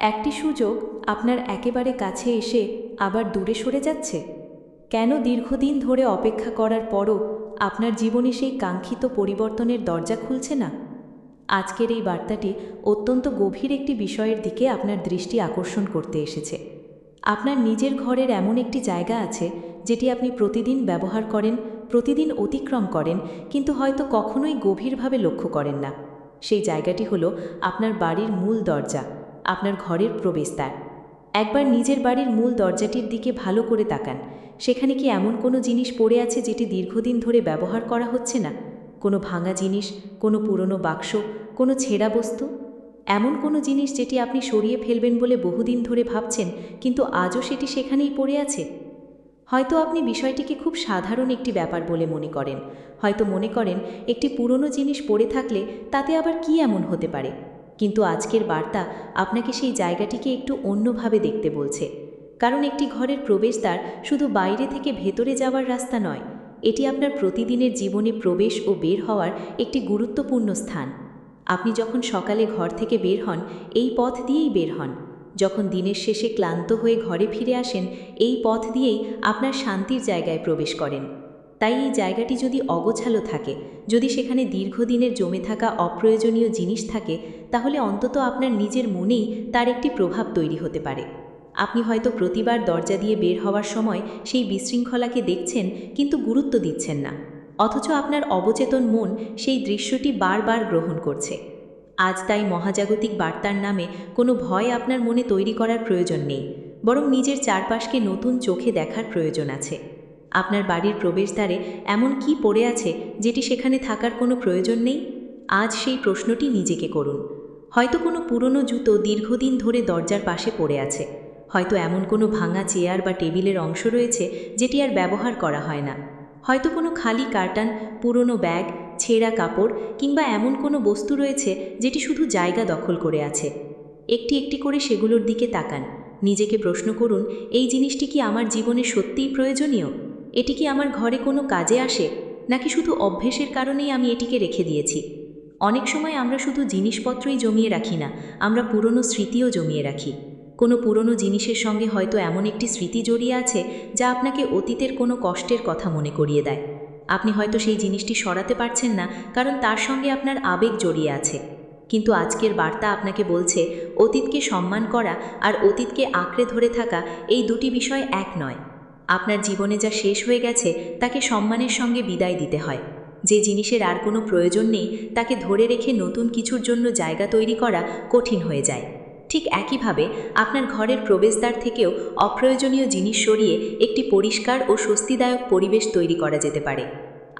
একটি সুযোগ আপনার একেবারে কাছে এসে আবার দূরে সরে যাচ্ছে। কেন দীর্ঘদিন ধরে অপেক্ষা করার পরও আপনার জীবনে সেই কাঙ্ক্ষিত পরিবর্তনের দরজা খুলছে না? আজকের এই বার্তাটি অত্যন্ত গভীর একটি বিষয়ের দিকে আপনার দৃষ্টি আকর্ষণ করতে এসেছে। আপনার নিজের ঘরের এমন একটি জায়গা আছে যেটি আপনি প্রতিদিন ব্যবহার করেন, প্রতিদিন অতিক্রম করেন, কিন্তু হয়তো কখনোই গভীরভাবে লক্ষ্য করেন না। সেই জায়গাটি হলো আপনার বাড়ির মূল দরজা, আপনার ঘরের প্রবেশদ্বার। একবার নিজের বাড়ির মূল দরজাটির দিকে ভালো করে তাকান। সেখানে কি এমন কোনো জিনিস পড়ে আছে যেটি দীর্ঘদিন ধরে ব্যবহার করা হচ্ছে না? কোনো ভাঙা জিনিস, কোনো পুরনো বাক্স, কোনো ছেঁড়া বস্তু? এমন কোনো জিনিস যেটি আপনি সরিয়ে ফেলবেন বলে বহুদিন ধরে ভাবছেন, কিন্তু আজও সেটি সেখানেই পড়ে আছে? হয়তো আপনি বিষয়টিকে খুব সাধারণ একটি ব্যাপার বলে মনে করেন। হয়তো মনে করেন একটি পুরনো জিনিস পড়ে থাকলে তাতে আবার কি এমন হতে পারে। কিন্তু আজকের বার্তা আপনাকে সেই জায়গাটিকে একটু অন্যভাবে দেখতে বলছে। কারণ একটি ঘরের প্রবেশদ্বার শুধু বাইরে থেকে ভেতরে যাওয়ার রাস্তা নয়, এটি আপনার প্রতিদিনের জীবনে প্রবেশ ও বের হওয়ার একটি গুরুত্বপূর্ণ স্থান। আপনি যখন সকালে ঘর থেকে বের হন, এই পথ দিয়েই বের হন। যখন দিনের শেষে ক্লান্ত হয়ে ঘরে ফিরে আসেন, এই পথ দিয়েই আপনার শান্তির জায়গায় প্রবেশ করেন। তাই এই জায়গাটি যদি অগোছালো থাকে, যদি সেখানে দীর্ঘদিনের জমে থাকা অপ্রয়োজনীয় জিনিস থাকে, তাহলে অন্তত আপনার নিজের মনেই তার একটি প্রভাব তৈরি হতে পারে। আপনি হয়তো প্রতিবার দরজা দিয়ে বের হওয়ার সময় সেই বিশৃঙ্খলাকে দেখছেন, কিন্তু গুরুত্ব দিচ্ছেন না। অথচ আপনার অবচেতন মন সেই দৃশ্যটি বারবার গ্রহণ করছে। আজ তাই মহাজাগতিক বার্তার নামে কোনো ভয় আপনার মনে তৈরি করার প্রয়োজন নেই, বরং নিজের চারপাশকে নতুন চোখে দেখার প্রয়োজন আছে। আপনার বাড়ির প্রবেশদ্বারে এমন কি পড়ে আছে যেটি সেখানে থাকার কোনো প্রয়োজন নেই? আজ সেই প্রশ্নটি নিজেকে করুন। হয়তো কোনো পুরনো জুতো দীর্ঘদিন ধরে দরজার পাশে পড়ে আছে। হয়তো এমন কোনো ভাঙা চেয়ার বা টেবিলের অংশ রয়েছে যেটি আর ব্যবহার করা হয় না। হয়তো কোনো খালি কার্টন, পুরনো ব্যাগ, ছেঁড়া কাপড় কিংবা এমন কোনো বস্তু রয়েছে যেটি শুধু জায়গা দখল করে আছে। একটি একটি করে সেগুলোর দিকে তাকান। নিজেকে প্রশ্ন করুন, এই জিনিসটি কি আমার জীবনে সত্যিই প্রয়োজনীয়? এটি কি আমার ঘরে কোনো কাজে আসে, নাকি শুধু অভ্যেসের কারণেই আমি এটিকে রেখে দিয়েছি? অনেক সময় আমরা শুধু জিনিসপত্রই জমিয়ে রাখি না, আমরা পুরনো স্মৃতিও জমিয়ে রাখি। কোনো পুরনো জিনিসের সঙ্গে হয়তো এমন একটি স্মৃতি জড়িয়ে আছে যা আপনাকে অতীতের কোনো কষ্টের কথা মনে করিয়ে দেয়। আপনি হয়তো সেই জিনিসটি সরাতে পারছেন না, কারণ তার সঙ্গে আপনার আবেগ জড়িয়ে আছে। কিন্তু আজকের বার্তা আপনাকে বলছে, অতীতকে সম্মান করা আর অতীতকে আঁকড়ে ধরে থাকা, এই দুটি বিষয় এক নয়। আপনার জীবনে যা শেষ হয়ে গেছে তাকে সম্মানের সঙ্গে বিদায় দিতে হয়। যে জিনিসের আর কোনো প্রয়োজন নেই তাকে ধরে রেখে নতুন কিছুর জন্য জায়গা তৈরি করা কঠিন হয়ে যায়। ঠিক একইভাবে আপনার ঘরের প্রবেশদ্বার থেকেও অপ্রয়োজনীয় জিনিস সরিয়ে একটি পরিষ্কার ও স্বস্তিদায়ক পরিবেশ তৈরি করা যেতে পারে।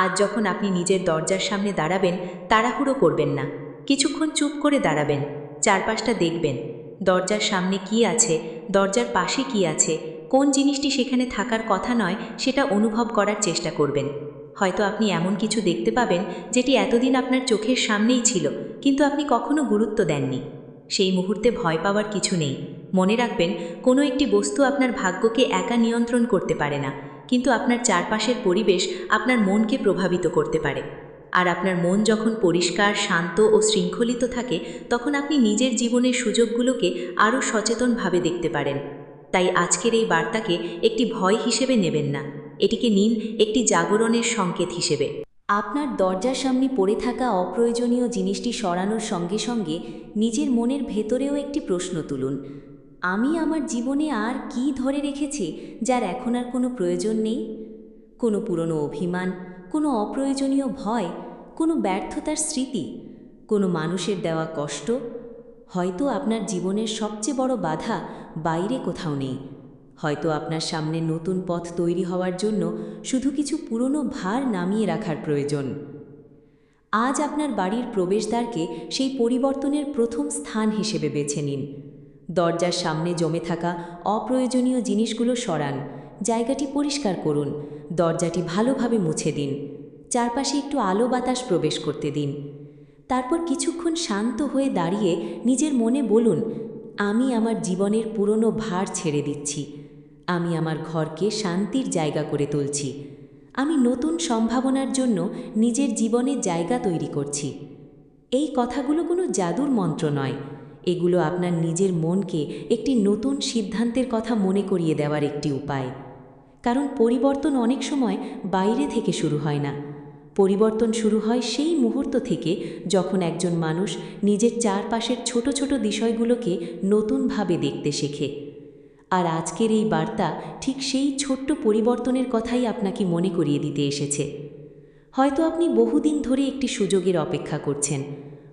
আজ যখন আপনি নিজের দরজার সামনে দাঁড়াবেন, তাড়াহুড়ো করবেন না। কিছুক্ষণ চুপ করে দাঁড়াবেন, চারপাশটা দেখবেন। দরজার সামনে কি আছে, দরজার পাশে কি আছে, কোন জিনিসটি সেখানে থাকার কথা নয় সেটা অনুভব করার চেষ্টা করবেন। হয়তো আপনি এমন কিছু দেখতে পাবেন যেটি এতদিন আপনার চোখের সামনেই ছিল, কিন্তু আপনি কখনো গুরুত্ব দেননি। সেই মুহূর্তে ভয় পাওয়ার কিছু নেই। মনে রাখবেন, কোনো একটি বস্তু আপনার ভাগ্যকে একা নিয়ন্ত্রণ করতে পারে না, কিন্তু আপনার চারপাশের পরিবেশ আপনার মনকে প্রভাবিত করতে পারে। আর আপনার মন যখন পরিষ্কার, শান্ত ও শৃঙ্খলিত থাকে, তখন আপনি নিজের জীবনের সুযোগগুলোকে আরও সচেতনভাবে দেখতে পারেন। তাই আজকের এই বার্তাকে একটি ভয় হিসেবে নেবেন না, এটিকে নিন একটি জাগরণের সংকেত হিসেবে। আপনার দরজার সামনে পড়ে থাকা অপ্রয়োজনীয় জিনিসটি সরানোর সঙ্গে সঙ্গে নিজের মনের ভেতরেও একটি প্রশ্ন তুলুন, আমি আমার জীবনে আর কি ধরে রেখেছি যার এখন আর কোনো প্রয়োজন নেই? কোনো পুরনো অভিমান, কোনো অপ্রয়োজনীয় ভয়, কোনো ব্যর্থতার স্মৃতি, কোনো মানুষের দেওয়া কষ্ট? হয়তো আপনার জীবনের সবচেয়ে বড় বাধা বাইরে কোথাও নেই। হয়তো আপনার সামনে নতুন পথ তৈরি হওয়ার জন্য শুধু কিছু পুরনো ভার নামিয়ে রাখার প্রয়োজন। আজ আপনার বাড়ির প্রবেশদ্বারকে সেই পরিবর্তনের প্রথম স্থান হিসেবে বেছে নিন। দরজার সামনে জমে থাকা অপ্রয়োজনীয় জিনিসগুলো সরান, জায়গাটি পরিষ্কার করুন, দরজাটি ভালোভাবে মুছে দিন, চারপাশে একটু আলো বাতাস প্রবেশ করতে দিন। তারপর কিছুক্ষণ শান্ত হয়ে দাঁড়িয়ে নিজের মনে বলুন, আমি আমার জীবনের পুরনো ভার ছেড়ে দিচ্ছি, আমি আমার ঘরকে শান্তির জায়গা করে তুলছি, আমি নতুন সম্ভাবনার জন্য নিজের জীবনে জায়গা তৈরি করছি। এই কথাগুলো কোনো জাদুর মন্ত্র নয়, এগুলো আপনার নিজের মনকে একটি নতুন সিদ্ধান্তের কথা মনে করিয়ে দেওয়ার একটি উপায়। কারণ পরিবর্তন অনেক সময় বাইরে থেকে শুরু হয় না, পরিবর্তন শুরু হয় সেই মুহূর্ত থেকে যখন একজন মানুষ নিজের চারপাশের ছোট ছোট বিষয়গুলোকে নতুনভাবে দেখতে শেখে। আর আজকের এই বার্তা ঠিক সেই ছোট্ট পরিবর্তনের কথাই আপনাকে মনে করিয়ে দিতে এসেছে। হয়তো আপনি বহুদিন ধরে একটি সুযোগের অপেক্ষা করছেন,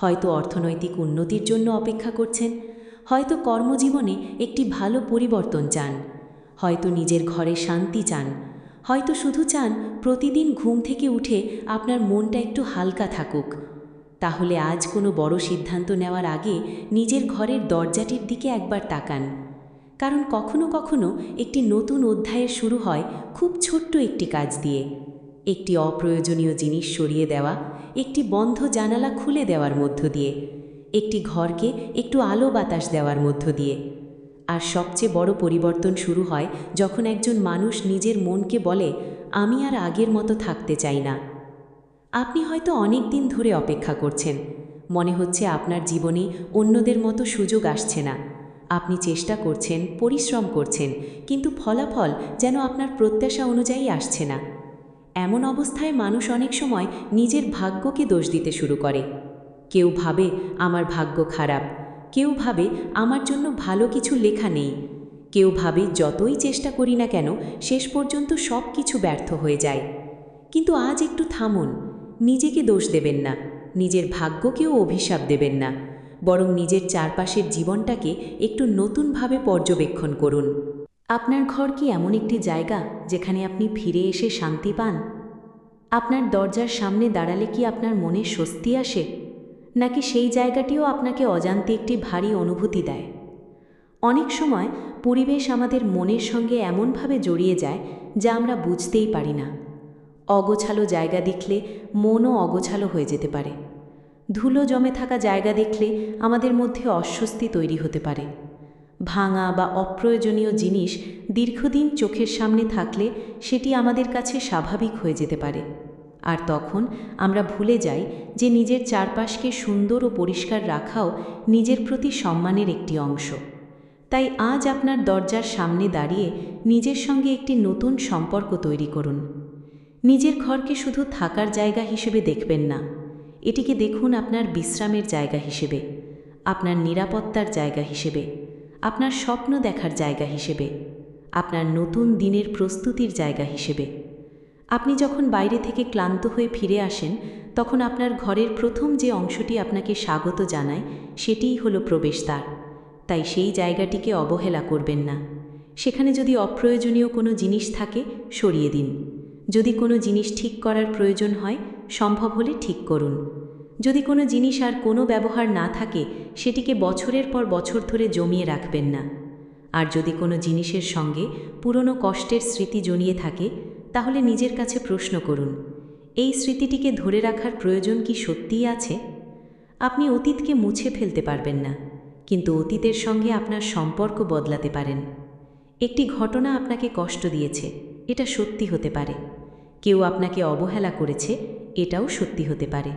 হয়তো অর্থনৈতিক উন্নতির জন্য অপেক্ষা করছেন, হয়তো কর্মজীবনে একটি ভালো পরিবর্তন চান, হয়তো নিজের ঘরে শান্তি চান, হয়তো শুধু চান প্রতিদিন ঘুম থেকে উঠে আপনার মনটা একটু হালকা থাকুক। তাহলে আজ কোনো বড় সিদ্ধান্ত নেওয়ার আগে নিজের ঘরের দরজাটির দিকে একবার তাকান। কারণ কখনো কখনো একটি নতুন অধ্যায়ের শুরু হয় খুব ছোট্ট একটি কাজ দিয়ে, একটি অপ্রয়োজনীয় জিনিস সরিয়ে দেওয়া, একটি বন্ধ জানালা খুলে দেওয়ার মধ্য দিয়ে, একটি ঘরকে একটু আলো বাতাস দেওয়ার মধ্য দিয়ে। আর সবচেয়ে বড় পরিবর্তন শুরু হয় যখন একজন মানুষ নিজের মনকে বলে, আমি আর আগের মতো থাকতে চাই না। আপনি হয়তো অনেক দিন ধরে অপেক্ষা করছেন, মনে হচ্ছে আপনার জীবনে অন্যদের মতো সুযোগ আসছে না। আপনি চেষ্টা করছেন, পরিশ্রম করছেন, কিন্তু ফলাফল যেন আপনার প্রত্যাশা অনুযায়ী আসছে না। এমন অবস্থায় মানুষ অনেক সময় নিজের ভাগ্যকে দোষ দিতে শুরু করে। কেউ ভাবে আমার ভাগ্য খারাপ, কেউ ভাবে আমার জন্য ভালো কিছু লেখা নেই, কেউ ভাবে যতই চেষ্টা করি না কেন শেষ পর্যন্ত সব কিছু ব্যর্থ হয়ে যায়। কিন্তু আজ একটু থামুন, নিজেকে দোষ দেবেন না, নিজের ভাগ্যকেও অভিশাপ দেবেন না, বরং নিজের চারপাশের জীবনটাকে একটু নতুনভাবে পর্যবেক্ষণ করুন। আপনার ঘর কি এমন একটি জায়গা যেখানে আপনি ফিরে এসে শান্তি পান? আপনার দরজার সামনে দাঁড়ালে কি আপনার মনে স্বস্তি আসে, নাকি সেই জায়গাটিও আপনাকে অজান্তে একটি ভারী অনুভূতি দেয়? অনেক সময় পরিবেশ আমাদের মনের সঙ্গে এমনভাবে জড়িয়ে যায় যা আমরা বুঝতেই পারি না। অগোছালো জায়গা দেখলে মনও অগোছালো হয়ে যেতে পারে। ধুলো জমে থাকা জায়গা দেখলে আমাদের মধ্যে অস্বস্তি তৈরি হতে পারে। ভাঙা বা অপ্রয়োজনীয় জিনিস দীর্ঘদিন চোখের সামনে থাকলে সেটি আমাদের কাছে স্বাভাবিক হয়ে যেতে পারে। আর তখন আমরা ভুলে যাই যে নিজের চারপাশকে সুন্দর ও পরিষ্কার রাখাও নিজের প্রতি সম্মানের একটি অংশ। তাই আজ আপনার দরজার সামনে দাঁড়িয়ে নিজের সঙ্গে একটি নতুন সম্পর্ক তৈরি করুন। নিজের ঘরকে শুধু থাকার জায়গা হিসেবে দেখবেন না, এটিকে দেখুন আপনার বিশ্রামের জায়গা হিসেবে, আপনার নিরাপত্তার জায়গা হিসেবে, আপনার স্বপ্ন দেখার জায়গা হিসেবে, আপনার নতুন দিনের প্রস্তুতির জায়গা হিসেবে। আপনি যখন বাইরে থেকে ক্লান্ত হয়ে ফিরে আসেন, তখন আপনার ঘরের প্রথম যে অংশটি আপনাকে স্বাগত জানায় সেটিই হলো প্রবেশদ্বার। তাই সেই জায়গাটিকে অবহেলা করবেন না। সেখানে যদি অপ্রয়োজনীয় কোনো জিনিস থাকে সরিয়ে দিন। যদি কোনো জিনিস ঠিক করার প্রয়োজন হয় সম্ভব হলে ঠিক করুন। যদি কোনো জিনিস আর কোনো ব্যবহার না থাকে সেটিকে বছরের পর বছর ধরে জমিয়ে রাখবেন না। আর যদি কোনো জিনিসের সঙ্গে পুরনো কষ্টের স্মৃতি জড়িয়ে থাকে তাহলে নিজের কাছে প্রশ্ন করুন, এই স্মৃতিটিকে ধরে রাখার প্রয়োজন কি সত্যিই আছে? আপনি অতীতকে মুছে ফেলতে পারবেন না, কিন্তু অতীতের সঙ্গে আপনার সম্পর্ক বদলাতে পারেন। একটি ঘটনা আপনাকে কষ্ট দিয়েছে, এটা সত্যি হতে পারে। কেউ আপনাকে অবহেলা করেছে, এটাও সত্যি হতে পারে।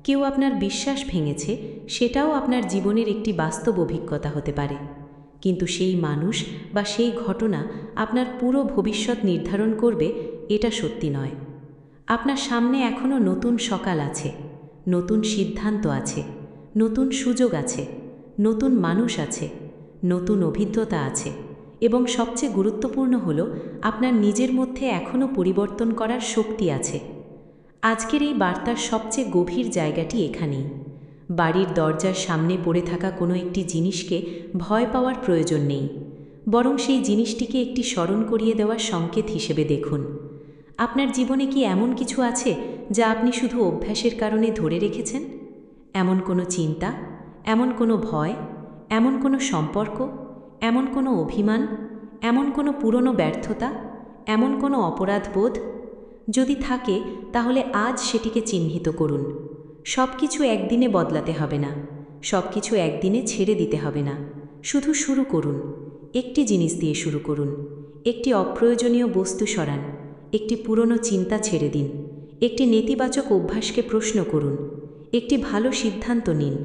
কেউ আপনার বিশ্বাস ভেঙেছে, সেটাও আপনার জীবনের একটি বাস্তব অভিজ্ঞতা হতে পারে। কিন্তু সেই মানুষ বা সেই ঘটনা আপনার পুরো ভবিষ্যৎ নির্ধারণ করবে, এটা সত্যি নয়। আপনার সামনে এখনও নতুন সকাল আছে, নতুন সিদ্ধান্ত আছে, নতুন সুযোগ আছে, নতুন মানুষ আছে, নতুন অভিজ্ঞতা আছে, এবং সবচেয়ে গুরুত্বপূর্ণ হলো আপনার নিজের মধ্যে এখনও পরিবর্তন করার শক্তি আছে। আজকের এই বার্তার সবচেয়ে গভীর জায়গাটি এখানেই। বাড়ির দরজার সামনে পড়ে থাকা কোনো একটি জিনিসকে ভয় পাওয়ার প্রয়োজন নেই, বরং সেই জিনিসটিকে একটি স্মরণ করিয়ে দেওয়ার সংকেত হিসেবে দেখুন। আপনার জীবনে কি এমন কিছু আছে যা আপনি শুধু অভ্যাসের কারণে ধরে রেখেছেন? এমন কোনো চিন্তা, এমন কোনো ভয়, এমন কোনো সম্পর্ক, এমন কোনো অভিমান, এমন কোনো পুরনো ব্যর্থতা, এমন কোনো অপরাধবোধ? যদি থাকে তাহলে আজ সেটিকে চিহ্নিত করুন। সব কিছু একদিনে বদলাতে হবে না, সব কিছু একদিনে ছেড়ে দিতে হবে না। শুধু শুরু করুন, একটি জিনিস দিয়ে শুরু করুন। একটি অপ্রয়োজনীয় বস্তু সরান, একটি পুরনো চিন্তা ছেড়ে দিন, একটি নেতিবাচক অভ্যাসকে প্রশ্ন করুন, একটি ভালো সিদ্ধান্ত নিন।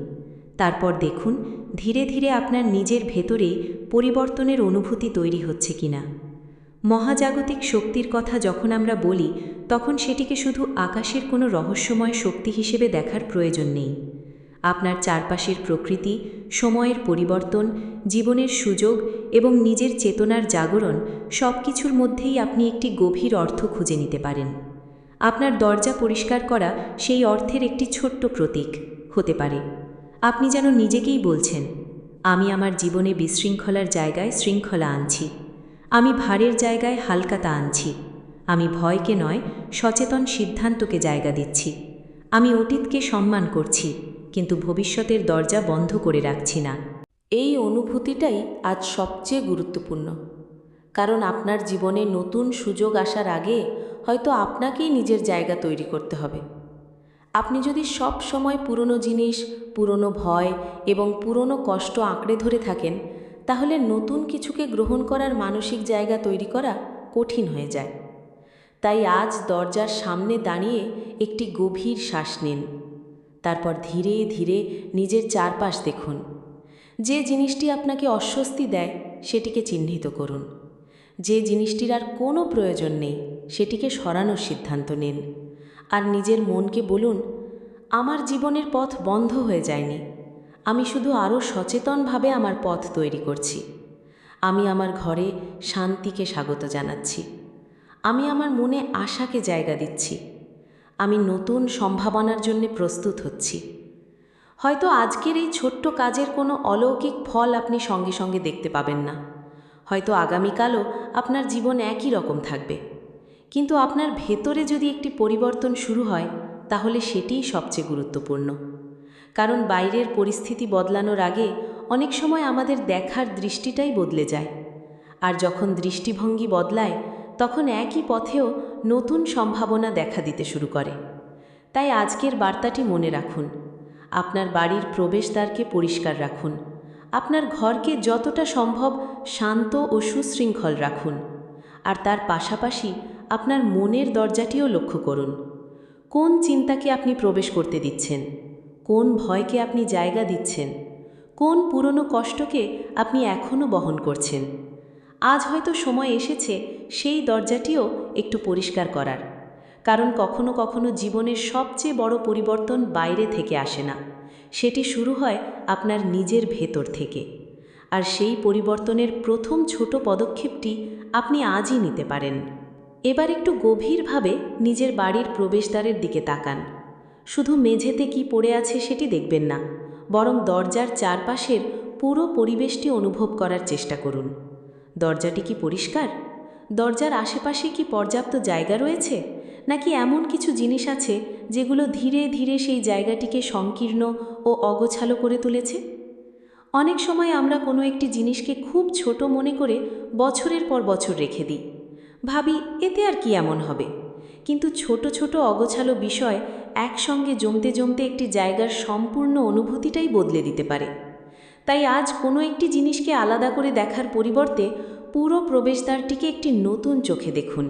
তারপর দেখুন ধীরে ধীরে আপনার নিজের ভেতরেই পরিবর্তনের অনুভূতি তৈরি হচ্ছে কিনা। মহাজাগতিক শক্তির কথা যখন আমরা বলি, তখন সেটিকে শুধু আকাশের কোনো রহস্যময় শক্তি হিসেবে দেখার প্রয়োজন নেই। আপনার চারপাশের প্রকৃতি, সময়ের পরিবর্তন, জীবনের সুযোগ এবং নিজের চেতনার জাগরণ সব কিছুর মধ্যেই আপনি একটি গভীর অর্থ খুঁজে নিতে পারেন। আপনার দরজা পরিষ্কার করা সেই অর্থের একটি ছোট্ট প্রতীক হতে পারে। আপনি যেন নিজেকেই বলছেন, আমি আমার জীবনে বিশৃঙ্খলার জায়গায় শৃঙ্খলা আনছি, আমি ভারের জায়গায় হালকাতা আনছি, আমি ভয়কে নয় সচেতন সিদ্ধান্তকে জায়গা দিচ্ছি, আমি অতীতকে সম্মান করছি কিন্তু ভবিষ্যতের দরজা বন্ধ করে রাখছি না। এই অনুভূতিটাই আজ সবচেয়ে গুরুত্বপূর্ণ, কারণ আপনার জীবনে নতুন সুযোগ আসার আগে হয়তো আপনাকেই নিজের জায়গা তৈরি করতে হবে। আপনি যদি সব সময় পুরনো জিনিস, পুরনো ভয় এবং পুরনো কষ্ট আঁকড়ে ধরে থাকেন, তাহলে নতুন কিছুকে গ্রহণ করার মানসিক জায়গা তৈরি করা কঠিন হয়ে যায়। তাই আজ দরজার সামনে দাঁড়িয়ে একটি গভীর শ্বাস নিন। তারপর ধীরে ধীরে নিজের চারপাশ দেখুন। যে জিনিসটি আপনাকে অস্বস্তি দেয় সেটিকে চিহ্নিত করুন। যে জিনিসটির আর কোনো প্রয়োজন নেই সেটিকে সরানোর সিদ্ধান্ত নিন। আর নিজের মনকে বলুন, আমার জীবনের পথ বন্ধ হয়ে যায়নি, আমি শুধু আরও সচেতনভাবে আমার পথ তৈরি করছি। আমি আমার ঘরে শান্তিকে স্বাগত জানাচ্ছি, আমি আমার মনে আশাকে জায়গা দিচ্ছি, আমি নতুন সম্ভাবনার জন্য প্রস্তুত হচ্ছি। হয়তো আজকের এই ছোট্ট কাজের কোনো অলৌকিক ফল আপনি সঙ্গে সঙ্গে দেখতে পাবেন না, হয়তো আগামীকালও আপনার জীবন একই রকম থাকবে, কিন্তু আপনার ভেতরে যদি একটি পরিবর্তন শুরু হয় তাহলে সেটিই সবচেয়ে গুরুত্বপূর্ণ। কারণ বাইরের পরিস্থিতি বদলানোর আগে অনেক সময় আমাদের দেখার দৃষ্টিটাই বদলে যায়, আর যখন দৃষ্টিভঙ্গি বদলায় তখন একই পথেও নতুন সম্ভাবনা দেখা দিতে শুরু করে। তাই আজকের বার্তাটি মনে রাখুন, আপনার বাড়ির প্রবেশদ্বারকে পরিষ্কার রাখুন, আপনার ঘরকে যতটা সম্ভব শান্ত ও সুশৃঙ্খল রাখুন, আর তার পাশাপাশি আপনার মনের দরজাটিও লক্ষ্য করুন। কোন চিন্তাকে আপনি প্রবেশ করতে দিচ্ছেন, কোন ভয়কে আপনি জায়গা দিচ্ছেন, কোন পুরনো কষ্টকে আপনি এখনও বহন করছেন। আজ হয়তো সময় এসেছে সেই দরজাটিও একটু পরিষ্কার করার, কারণ কখনো কখনো জীবনের সবচেয়ে বড় পরিবর্তন বাইরে থেকে আসে না, সেটি শুরু হয় আপনার নিজের ভেতর থেকে। আর সেই পরিবর্তনের প্রথম ছোট পদক্ষেপটি আপনি আজই নিতে পারেন। এবার একটু গভীরভাবে নিজের বাড়ির প্রবেশদ্বারের দিকে তাকান। শুধু মেঝেতে কি পড়ে আছে সেটি দেখবেন না, বরং দরজার চারপাশের পুরো পরিবেশটি অনুভব করার চেষ্টা করুন। দরজাটি কি পরিষ্কার? দরজার আশেপাশে কি পর্যাপ্ত জায়গা রয়েছে, নাকি এমন কিছু জিনিস আছে যেগুলো ধীরে ধীরে সেই জায়গাটিকে সংকীর্ণ ও অগোছালো করে তুলেছে? অনেক সময় আমরা কোনো একটি জিনিসকে খুব ছোট মনে করে বছরের পর বছর রেখে দিই, ভাবি এতে আর কি এমন হবে। কিন্তু ছোট ছোট অগোছালো বিষয় একসঙ্গে জমতে জমতে একটি জায়গার সম্পূর্ণ অনুভূতিটাই বদলে দিতে পারে। তাই আজ কোনো একটি জিনিসকে আলাদা করে দেখার পরিবর্তে পুরো প্রবেশদ্বারটিকে একটি নতুন চোখে দেখুন।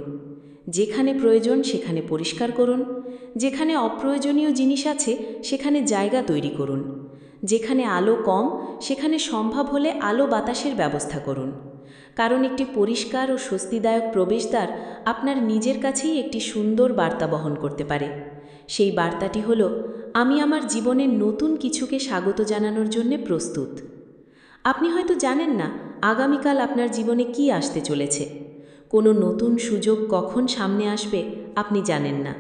যেখানে প্রয়োজন সেখানে পরিষ্কার করুন, যেখানে অপ্রয়োজনীয় জিনিস আছে সেখানে জায়গা তৈরি করুন, যেখানে আলো কম সেখানে সম্ভব হলে আলো বাতাসের ব্যবস্থা করুন। কারণ একটি পরিষ্কার ও স্বস্তিদায়ক প্রবেশদ্বার আপনার নিজের কাছেই একটি সুন্দর বার্তা বহন করতে পারে। সেই বার্তাটি হলো, আমি আমার জীবনের নতুন কিছুকে স্বাগত জানানোর জন্য প্রস্তুত। আপনি হয়তো জানেন না আগামীকাল আপনার জীবনে কি আসতে চলেছে, কোনো নতুন সুযোগ কখন সামনে আসবে আপনি জানেন না,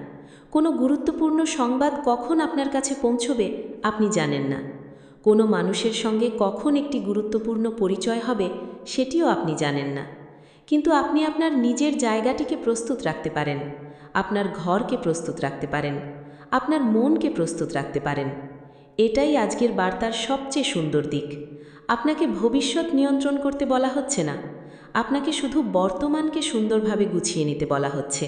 কোনো গুরুত্বপূর্ণ সংবাদ কখন আপনার কাছে পৌঁছবে আপনি জানেন না, কোনো মানুষের সঙ্গে কখন একটি গুরুত্বপূর্ণ পরিচয় হবে সেটিও আপনি জানেন না। কিন্তু আপনি আপনার নিজের জায়গাটিকে প্রস্তুত রাখতে পারেন, আপনার ঘরকে প্রস্তুত রাখতে পারেন, আপনার মনকে প্রস্তুত রাখতে পারেন। এটাই আজকের বার্তার সবচেয়ে সুন্দর দিক। আপনাকে ভবিষ্যৎ নিয়ন্ত্রণ করতে বলা হচ্ছে না, আপনাকে শুধু বর্তমানকে সুন্দরভাবে গুছিয়ে নিতে বলা হচ্ছে।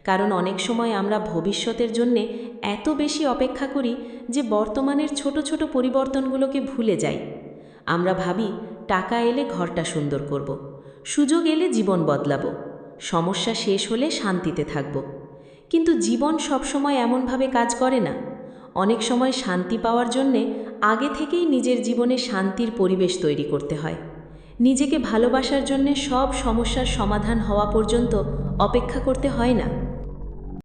কারণ অনেক সময় আমরা ভবিষ্যতের জন্যে এত বেশি অপেক্ষা করি যে বর্তমানের ছোট ছোট পরিবর্তনগুলোকে ভুলে যাই। আমরা ভাবি টাকা এলে ঘরটা সুন্দর করব, সুযোগ এলে জীবন বদলাবো, সমস্যা শেষ হলে শান্তিতে থাকব। কিন্তু জীবন সবসময় এমনভাবে কাজ করে না। অনেক সময় শান্তি পাওয়ার জন্যে আগে থেকেই নিজের জীবনে শান্তির পরিবেশ তৈরি করতে হয়। নিজেকে ভালোবাসার জন্যে সব সমস্যার সমাধান হওয়া পর্যন্ত অপেক্ষা করতে হয় না।